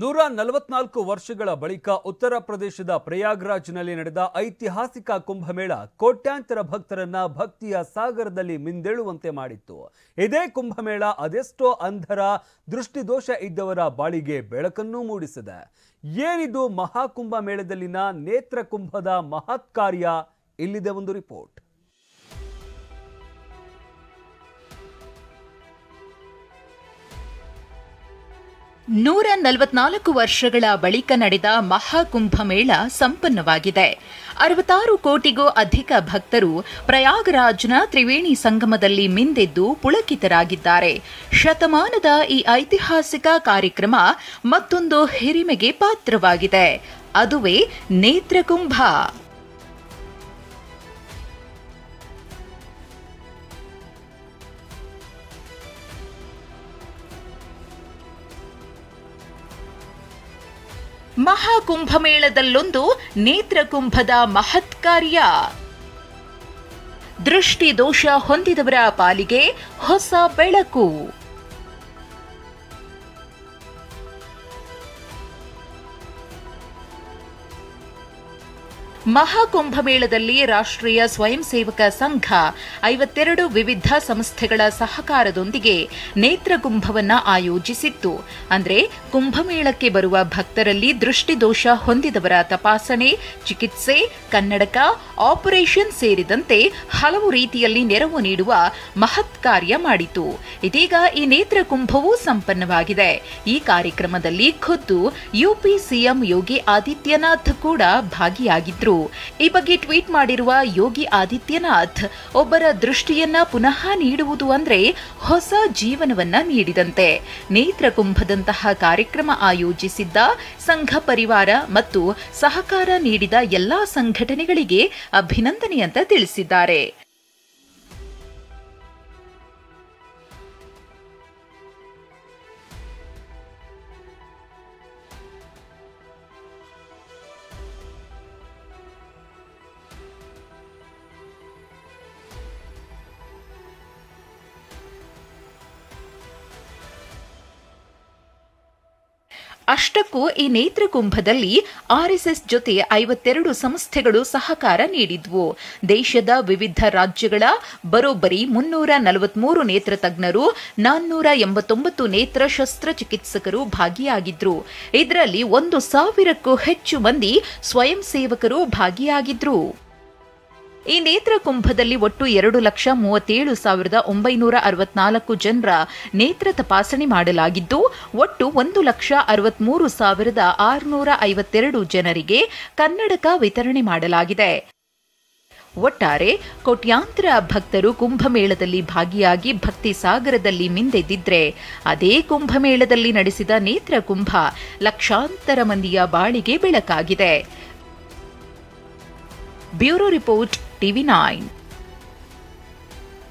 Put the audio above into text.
144 ವರ್ಷಗಳ ಬಳಿಕ ಉತ್ತರ ಪ್ರದೇಶದ ಪ್ರಯಾಗ್ರಾಜ್ನಲ್ಲಿ ನಡೆದ ಐತಿಹಾಸಿಕ ಕುಂಭಮೇಳ ಕೋಟ್ಯಾಂತರ ಭಕ್ತರನ್ನ ಭಕ್ತಿಯ ಸಾಗರದಲ್ಲಿ ಮಿಂದೇಳುವಂತೆ ಮಾಡಿತ್ತು. ಇದೇ ಕುಂಭಮೇಳ ಅದೆಷ್ಟೋ ಅಂಧರ ದೃಷ್ಟಿದೋಷ ಇದ್ದವರ ಬಾಳಿಗೆ ಬೆಳಕನ್ನು ಮೂಡಿಸಿದೆ. ಏನಿದು ಮಹಾಕುಂಭಮೇಳದಲ್ಲಿನ ನೇತ್ರಕುಂಭದ ಮಹತ್ ಕಾರ್ಯ? ಇಲ್ಲಿದೆ ಒಂದು ರಿಪೋರ್ಟ್. 144 ವರ್ಷಗಳ ಬಳಿಕ ನಡೆದ ಮಹಾಕುಂಭಮೇಳ ಸಂಪನ್ನವಾಗಿದೆ. 66 ಕೋಟಿಗೂ ಅಧಿಕ ಭಕ್ತರು ಪ್ರಯಾಗರಾಜ್ನ ತ್ರಿವೇಣಿ ಸಂಗಮದಲ್ಲಿ ಮಿಂದೆದ್ದು ಪುಳಕಿತರಾಗಿದ್ದಾರೆ. ಶತಮಾನದ ಈ ಐತಿಹಾಸಿಕ ಕಾರ್ಯಕ್ರಮ ಮತ್ತೊಂದು ಹಿರಿಮೆಗೆ ಪಾತ್ರವಾಗಿದೆ. ಅದುವೇ ನೇತ್ರಕುಂಭ. ಮಹಾಕುಂಭಮೇಳದಲ್ಲೊಂದು ನೇತ್ರಕುಂಭದ ಮಹತ್ ಕಾರ್ಯ. ದೃಷ್ಟಿ ದೋಷ ಹೊಂದಿದವರ ಪಾಲಿಗೆ ಹೊಸ ಬೆಳಕು. ಮಹಾಕುಂಭಮೇಳದಲ್ಲಿ ರಾಷ್ಟ್ರೀಯ ಸ್ವಯಂ ಸೇವಕ ಸಂಘ 52 ವಿವಿಧ ಸಂಸ್ಥೆಗಳ ಸಹಕಾರದೊಂದಿಗೆ ನೇತ್ರಕುಂಭವನ್ನು ಆಯೋಜಿಸಿತ್ತು. ಅಂದರೆ ಕುಂಭಮೇಳಕ್ಕೆ ಬರುವ ಭಕ್ತರಲ್ಲಿ ದೃಷ್ಟಿದೋಷ ಹೊಂದಿದವರ ತಪಾಸಣೆ, ಚಿಕಿತ್ಸೆ, ಕನ್ನಡಕ, ಆಪರೇಷನ್ ಸೇರಿದಂತೆ ಹಲವು ರೀತಿಯಲ್ಲಿ ನೆರವು ನೀಡುವ ಮಹತ್ ಕಾರ್ಯ ಮಾಡಿತು. ಇದೀಗ ಈ ನೇತ್ರಕುಂಭವೂ ಸಂಪನ್ನವಾಗಿದೆ. ಈ ಕಾರ್ಯಕ್ರಮದಲ್ಲಿ ಖುದ್ದು ಯುಪಿ ಸಿಎಂ ಯೋಗಿ ಆದಿತ್ಯನಾಥ್ ಕೂಡ ಭಾಗಿಯಾಗಿದ್ರು. ಈ ಬಗ್ಗೆ ಟ್ವೀಟ್ ಮಾಡಿರುವ ಯೋಗಿ ಆದಿತ್ಯನಾಥ್, ಒಬ್ಬರ ದೃಷ್ಟಿಯನ್ನ ಪುನಃ ನೀಡುವುದು ಅಂದ್ರೆ ಹೊಸ ಜೀವನವನ್ನ ನೀಡಿದಂತೆ. ನೇತ್ರಕುಂಭದಂತಹ ಕಾರ್ಯಕ್ರಮ ಆಯೋಜಿಸಿದ್ದ ಸಂಘ ಪರಿವಾರ ಮತ್ತು ಸಹಕಾರ ನೀಡಿದ ಎಲ್ಲಾ ಸಂಘಟನೆಗಳಿಗೆ ಅಭಿನಂದನೆ ಅಂತ ತಿಳಿಸಿದ್ದಾರೆ. ಅಷ್ಟಕ್ಕೂ ಈ ನೇತ್ರಕುಂಭದಲ್ಲಿ ಆರ್ಎಸ್ಎಸ್ ಜೊತೆ 52 ಸಂಸ್ಥೆಗಳು ಸಹಕಾರ ನೀಡಿದ್ವು. ದೇಶದ ವಿವಿಧ ರಾಜ್ಯಗಳ ಬರೋಬ್ಬರಿ 343 ನೇತ್ರ ತಜ್ಞರು, 489 ನೇತ್ರ ಶಸ್ತ್ರಚಿಕಿತ್ಸಕರು ಭಾಗಿಯಾಗಿದ್ರು. ಇದರಲ್ಲಿ 1,000ಕ್ಕೂ ಹೆಚ್ಚು ಮಂದಿ ಸ್ವಯಂ ಸೇವಕರು ಭಾಗಿಯಾಗಿದ್ರು. ಈ ನೇತ್ರಕುಂಭದಲ್ಲಿ ಒಟ್ಟು 2,37,964 ಜನರ ನೇತ್ರ ತಪಾಸಣೆ ಮಾಡಲಾಗಿದ್ದು, ಒಟ್ಟು 1,63,652 ಜನರಿಗೆ ಕನ್ನಡಕ ವಿತರಣೆ ಮಾಡಲಾಗಿದೆ. ಒಟ್ಟಾರೆ ಕೋಟ್ಯಾಂತರ ಭಕ್ತರು ಕುಂಭಮೇಳದಲ್ಲಿ ಭಾಗಿಯಾಗಿ ಭಕ್ತಿ ಸಾಗರದಲ್ಲಿ ಮಿಂದೆದ್ದಿದ್ರೆ, ಅದೇ ಕುಂಭಮೇಳದಲ್ಲಿ ನಡೆಸಿದ ನೇತ್ರಕುಂಭ ಲಕ್ಷಾಂತರ ಮಂದಿಯ ಬಾಳಿಗೆ ಬೆಳಕಾಗಿದೆ. Bureau report, TV9.